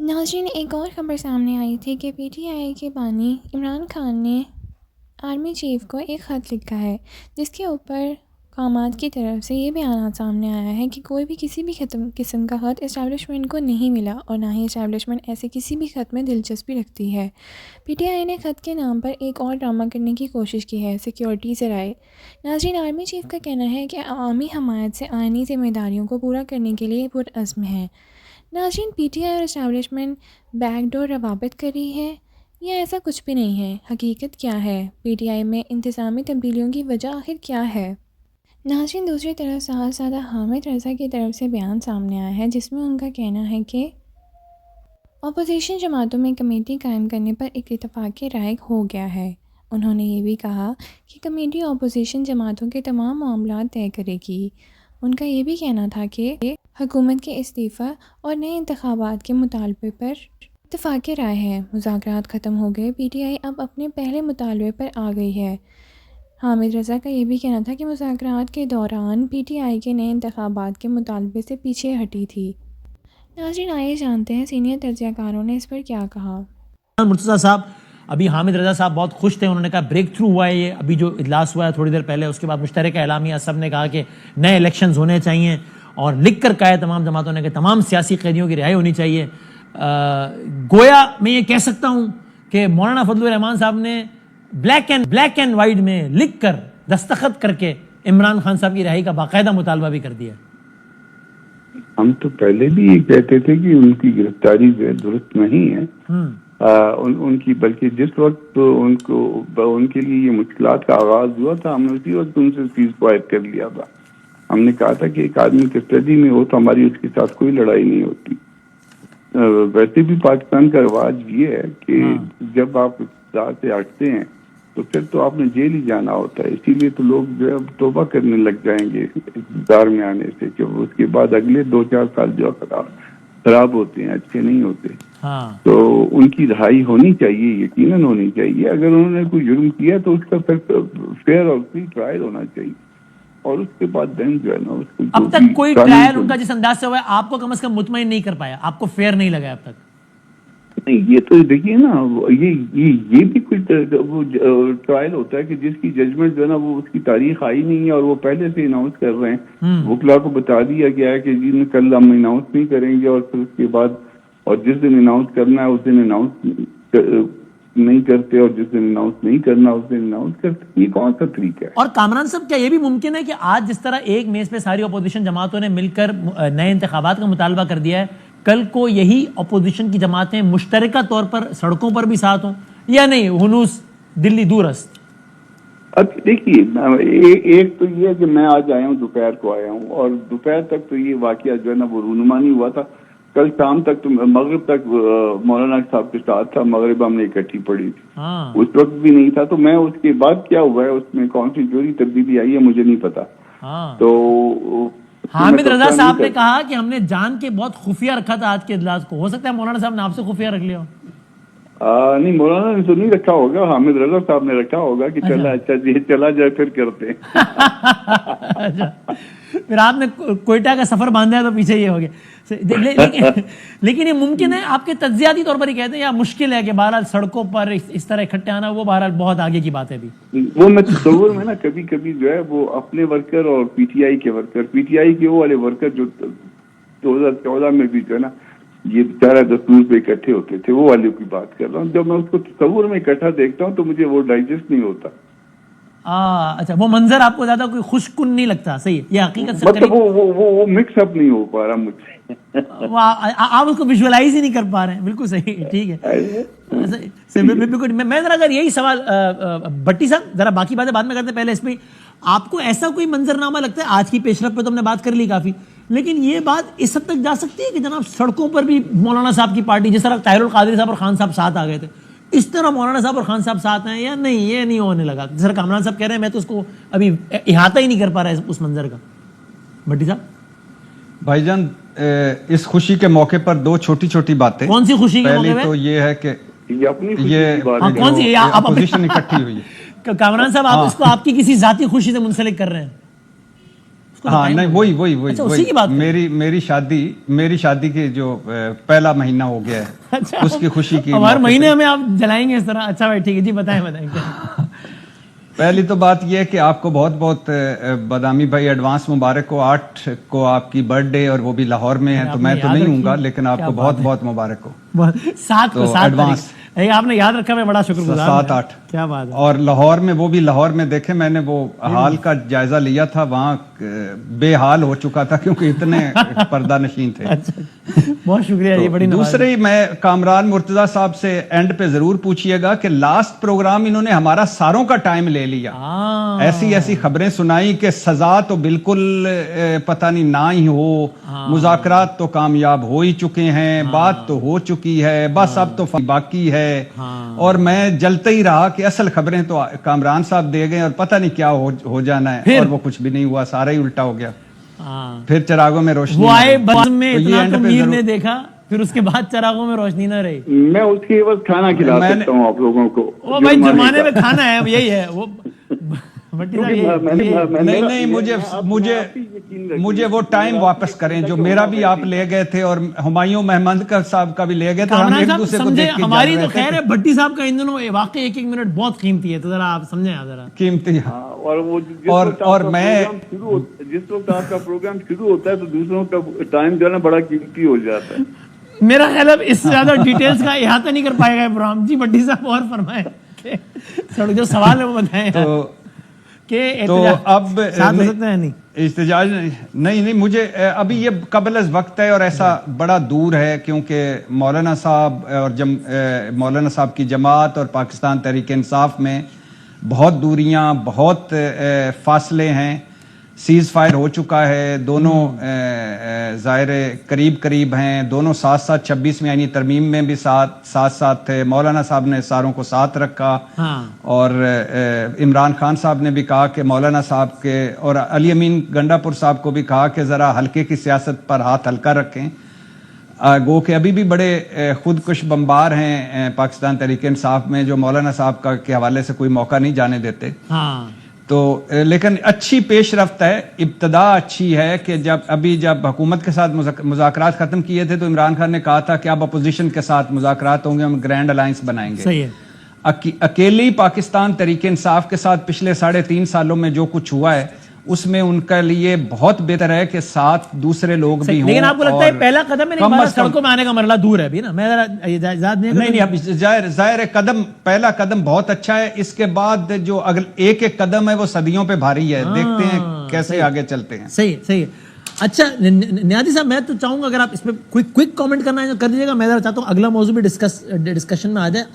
ناظرین، ایک اور خبر سامنے آئی تھی کہ پی ٹی آئی کے بانی عمران خان نے آرمی چیف کو ایک خط لکھا ہے جس کے اوپر قامات کی طرف سے یہ بیانات سامنے آیا ہے کہ کوئی بھی کسی بھی قسم کا خط اسٹیبلشمنٹ کو نہیں ملا اور نہ ہی اسٹیبلشمنٹ ایسے کسی بھی خط میں دلچسپی رکھتی ہے۔ پی ٹی آئی نے خط کے نام پر ایک اور ڈرامہ کرنے کی کوشش کی ہے، سیکیورٹی ذرائع۔ ناظرین، آرمی چیف کا کہنا ہے کہ عوامی حمایت سے آئینی ذمہ داریوں کو پورا کرنے کے لیے پرعزم ہے۔ ناظرین، پی ٹی آئی اور اسٹیبلشمنٹ بیک ڈور روابط کر رہی ہے یا ایسا کچھ بھی نہیں ہے؟ حقیقت کیا ہے؟ پی ٹی آئی میں انتظامی تبدیلیوں کی وجہ آخر کیا ہے؟ ناظرین، دوسری طرف صاحبزادہ حامد رضا کی طرف سے بیان سامنے آیا ہے جس میں ان کا کہنا ہے کہ اپوزیشن جماعتوں میں کمیٹی قائم کرنے پر ایک اتفاق رائے ہو گیا ہے۔ انہوں نے یہ بھی کہا کہ کمیٹی اپوزیشن جماعتوں کے تمام معاملات طے کرے گی۔ ان کا یہ بھی کہنا تھا کہ حکومت کے استعفیٰ اور نئے انتخابات کے مطالبے پر اتفاق رائے ہے۔ مذاکرات ختم ہو گئے، پی ٹی آئی اب اپنے پہلے مطالبے پر آ گئی ہے۔ حامد رضا کا یہ بھی کہنا تھا کہ مذاکرات کے دوران پی ٹی آئی کے نئے انتخابات کے مطالبے سے پیچھے ہٹی تھی۔ ناظرین، آئیے جانتے ہیں سینئر تجزیہ کاروں نے اس پر کیا کہا۔ مرتضیٰ صاحب، ابھی حامد رضا صاحب بہت خوش تھے، انہوں نے کہا بریک تھرو ہوا ہے یہ ابھی جو اجلاس ہوا ہے تھوڑی دیر پہلے، اس کے بعد مشترکہ اعلامیہ سب نے کہا کہ نئے الیکشنز ہونے چاہیے اور لکھ کر کہا ہے تمام جماعتوں نے کہ تمام سیاسی قیدیوں کی رہائی ہونی چاہیے۔ گویا میں یہ کہہ سکتا ہوں کہ مولانا فضل الرحمان صاحب نے بلیک اینڈ وائٹ میں لکھ کر دستخط کر کے عمران خان صاحب کی رہائی کا باقاعدہ مطالبہ بھی کر دیا۔ ہم تو پہلے بھی یہ کہتے تھے کہ ان کی گرفتاری جو ہے درست نہیں ہے، ان کی، بلکہ جس وقت ان کے لیے یہ مشکلات کا آغاز ہوا تھا ہم نے اسی وقت ان سے سیز فائر کر لیا تھا۔ ہم نے کہا تھا کہ ایک آدمی کسٹڈی میں ہو تو ہماری اس کے ساتھ کوئی لڑائی نہیں ہوتی۔ ویسے بھی پاکستان کا رواج یہ ہے کہ جب آپ اقتدار سے ہٹتے ہیں تو پھر تو آپ نے جیل ہی جانا ہوتا ہے، اسی لیے تو لوگ جو ہے توبہ کرنے لگ جائیں گے اقتدار میں آنے سے، کہ اس کے بعد اگلے 2-4 سال جو خراب ہوتے ہیں، اچھے نہیں ہوتے۔ تو ان کی رہائی ہونی چاہیے، یقیناً ہونی چاہیے۔ اگر انہوں نے کوئی جرم کیا تو اس کا فیئر اور فری ٹرائل ہونا چاہیے، اور اس کے بعد دین جو ہے نا اس کو اب تک کوئی ٹرائل ان کا جس انداز سے ہوا ہے آپ کو کم از کم مطمئن نہیں کر پایا، آپ کو فیئر نہیں لگا اب تک؟ نہیں، یہ تو دیکھیے نا، یہ بھی کوئی ٹرائل ہوتا ہے کہ جس کی ججمنٹ جو ہے نا وہ اس کی تاریخ آئی نہیں ہے اور وہ پہلے سے اناؤنس کر رہے ہیں، وکلا کو بتا دیا گیا ہے کہ جی کل ہم اناؤنس نہیں کریں گے، اور پھر اس کے بعد اور جس دن اناؤنس کرنا ہے اس دن اناؤنس نہیں کرتے، اور جس دن اناؤنس نہیں کرنا اس دن اناؤنس کرتے۔ یہ کون سا طریقہ ہے؟ اور کامران صاحب، کیا یہ بھی ممکن ہے کہ آج جس طرح ایک میز پہ ساری اپوزیشن جماعتوں نے مل کر نئے انتخابات کا مطالبہ کر دیا ہے، کل کو یہی اپوزیشن کی جماعتیں مشترکہ طور پر سڑکوں پر بھی ساتھ ہوں، یا نہیں ہنوز دلی دور است؟ اب دیکھیے، ایک تو یہ ہے کہ میں آج آیا ہوں، دوپہر کو آیا ہوں، اور دوپہر تک تو یہ واقعہ جو ہے نا وہ رونما نہیں ہوا تھا۔ کل شام تک تو مغرب تک مولانا صاحب کے ساتھ تھا، مغرب ہم نے اکٹھی پڑھی تھی، اس وقت بھی نہیں تھا۔ تو میں اس کے بعد کیا ہوا ہے، اس میں کون سی جوری تبدیلی آئی ہے مجھے نہیں پتا۔ تو حامد رضا صاحب نے کہا کہ ہم نے جان کے بہت خفیہ رکھا تھا آج کے اجلاس کو، ہو سکتا ہے مولانا صاحب نے آپ سے خفیہ رکھ لیا ہو؟ نہیں، مولانا نے تو نہیں رکھا ہوگا، حامد رضا صاحب نے رکھا ہوگا کہ چلا اچھا جی چلا جائے پھر کرتے ہیں۔ پھر آپ نے کوئٹہ کا سفر باندھا ہے تو پیچھے یہ ہو گیا۔ لیکن یہ ممکن ہے آپ کے تجزیاتی طور پر ہی کہتے ہیں، یا مشکل ہے کہ بہرحال سڑکوں پر اس طرح اکٹھے آنا وہ بہرحال بہت آگے کی بات ہے بھی؟ وہ میں تصور میں نا کبھی کبھی جو ہے وہ اپنے ورکر اور پی ٹی آئی کے ورکر، پی ٹی آئی کے وہ والے ورکر جو 2014 میں بھی جو ہے نا یہ بیچارہ دستور پہ اکٹھے ہوتے تھے، وہ والے کی بات کر رہا ہوں۔ جب میں اس کو تصور میں اکٹھا دیکھتا ہوں تو مجھے وہ ڈائجسٹ نہیں ہوتا۔ اچھا، وہ منظر آپ کو زیادہ کوئی خوش کن نہیں لگتا؟ صحیح ہے، یہ حقیقت سے مطلب وہ مکس اپ نہیں ہو پا رہا مجھ سے، آپ اس کو ویژوالائز ہی نہیں کر پا رہے ہیں۔ بالکل صحیح، ٹھیک ہے۔ بالکل، میں ذرا اگر یہی سوال بٹی صاحب، ذرا باقی باتیں بعد میں کرتے ہیں، پہلے اس پہ آپ کو ایسا کوئی منظرنامہ لگتا ہے؟ آج کی پیش رفت پہ تو ہم نے بات کر لی کافی، لیکن یہ بات اس حد تک جا سکتی ہے کہ جناب سڑکوں پر بھی مولانا صاحب کی پارٹی، جس طرح طاہر القادری صاحب اور خان صاحب ساتھ آ گئے تھے، اس طرح مولانا صاحب اور خان صاحب ساتھ ہیں، یا نہیں یہ نہیں ہونے لگا؟ جس طرح کامران صاحب کہہ رہے ہیں، میں تو اس کو ابھی احاطہ ہی نہیں کر پا رہا اس منظر کا۔ بھٹی صاحب، بھائی جان، اس خوشی کے موقع پر دو چھوٹی چھوٹی باتیں۔ کون سی خوشی کے موقع پہ؟ پہلی تو یہ ہے کہ یہ کون سی اپوزیشن اکٹھی ہوئی ہے۔ کامران صاحب، آپ اس کو آپ کی کسی ذاتی خوشی سے منسلک کر رہے ہیں؟ ہاں نہیں وہی اچھا اسی کی بات میری شادی کے جو پہلا مہینہ ہو گیا ہے اس کی خوشی کی ہر مہینے ہمیں آپ جلائیں گے اس طرح. اچھا بھائی ٹھیک ہے جی بتائیں پہلی تو بات یہ ہے کہ آپ کو بہت بہت بادامی بھائی ایڈوانس مبارک ہو. 8 کو آپ کی برتھ ڈے اور وہ بھی لاہور میں ہے تو میں تو نہیں ہوں گا لیکن آپ کو بہت بہت مبارک ہو. 7 ایڈوانس آپ نے یاد رکھا, میں بڑا شکر گزار ہوں. 7-8 کیا بات ہے. اور لاہور میں وہ بھی لاہور میں دیکھیں میں نے وہ حال کا جائزہ لیا تھا, وہاں بے حال ہو چکا تھا کیونکہ اتنے پردہ نشین تھے. بہت شکریہ جی, بڑی دوسری میں کامران مرتضیٰ صاحب سے اینڈ پہ ضرور پوچھیے گا کہ لاسٹ پروگرام انہوں نے ہمارا ساروں کا ٹائم لے لیا, ایسی خبریں سنائی کہ سزا تو بالکل پتہ نہیں نہ ہی ہو, مذاکرات تو کامیاب ہو ہی چکے ہیں, بات تو ہو چکی ہے, بس اب تو باقی ہے. اور میں جلتا ہی رہا کہ اصل خبریں تو کامران صاحب دے گئے اور پتہ نہیں کیا ہو جانا ہے, اور وہ کچھ بھی نہیں ہوا, سارا ہی الٹا ہو گیا. پھر چراغوں میں روشنی وہ آئے بزم میں اتنا تو میر نے دیکھا, پھر اس کے بعد چراغوں میں روشنی نہ رہی. میں اس کے عوض کھانا کھلا سکتا ہوں آپ لوگوں کو. وہ بھائی جرمانے میں کھانا ہے, یہی ہے وہ. نہیں مجھے وہ ٹائم واپس کریں جو میرا بھی آپ لے گئے تھے اور ہمایوں محمد کا صاحب کا بھی لے گئے تھے. ہم ایک دوسرے کو دیکھ کے ہماری تو خیر ہے, بھٹی صاحب کا ان دنوں واقعی 1-1 منٹ بہت قیمتی ہے, تو ذرا آپ سمجھیں ذرا قیمتی. اور میں جس وقت آپ کا پروگرام شروع ہوتا ہے تو دوسروں کا ٹائم جو ہے نا بڑا قیمتی ہو جاتا ہے. میرا خیال ہے اس سے زیادہ ڈیٹیلز کا احاطہ نہیں کر پائے گا پروگرام. جی بھٹی صاحب اور فرمائیں, جو سوال ہے وہ بتائیں. تو اب احتجاج نہیں مجھے ابھی یہ قبل از وقت ہے اور ایسا بڑا دور ہے کیونکہ مولانا صاحب اور مولانا صاحب کی جماعت اور پاکستان تحریک انصاف میں بہت دوریاں, بہت فاصلے ہیں. سیز فائر ہو چکا ہے, دونوں ظاہر قریب ہیں, دونوں ساتھ 26 آئینی ترمیم میں بھی ساتھ تھے. مولانا صاحب نے ساروں کو ساتھ رکھا, اور عمران خان صاحب نے بھی کہا کہ مولانا صاحب کے, اور علی امین گنڈا پور صاحب کو بھی کہا کہ ذرا ہلکے کی سیاست پر ہاتھ ہلکا رکھیں. گو کہ ابھی بھی بڑے خودکش بمبار ہیں پاکستان تحریک انصاف میں جو مولانا صاحب کے حوالے سے کوئی موقع نہیں جانے دیتے. تو لیکن اچھی پیش رفت ہے, ابتدا اچھی ہے کہ جب حکومت کے ساتھ مذاکرات ختم کیے تھے تو عمران خان نے کہا تھا کہ اب اپوزیشن کے ساتھ مذاکرات ہوں گے, ہم گرینڈ الائنس بنائیں گے. صحیح ہے. اکیلی پاکستان تحریک انصاف کے ساتھ پچھلے 3.5 سالوں میں جو کچھ ہوا ہے اس میں ان کے لیے بہت بہتر ہے کہ ساتھ دوسرے لوگ بھی ہوں. لیکن آپ کو لگتا ہے پہلا قدم ہے نہیں, سڑکوں میں آنے کا مرحلہ دور ہے بھی نا, میں نہیں اب ظاہر پہلا قدم بہت اچھا ہے. اس کے بعد جو ایک قدم ہے وہ صدیوں پہ بھاری ہے, دیکھتے ہیں کیسے آگے چلتے ہیں. صحیح ہے. اچھا نیازی صاحب, میں تو چاہوں گا اگر آپ اس پہ کوئی کوئک کامنٹ کرنا ہے کر دیجیے گا. میں ذرا چاہتا ہوں اگلا موضوع بھی ڈسکشن میں آ جائے.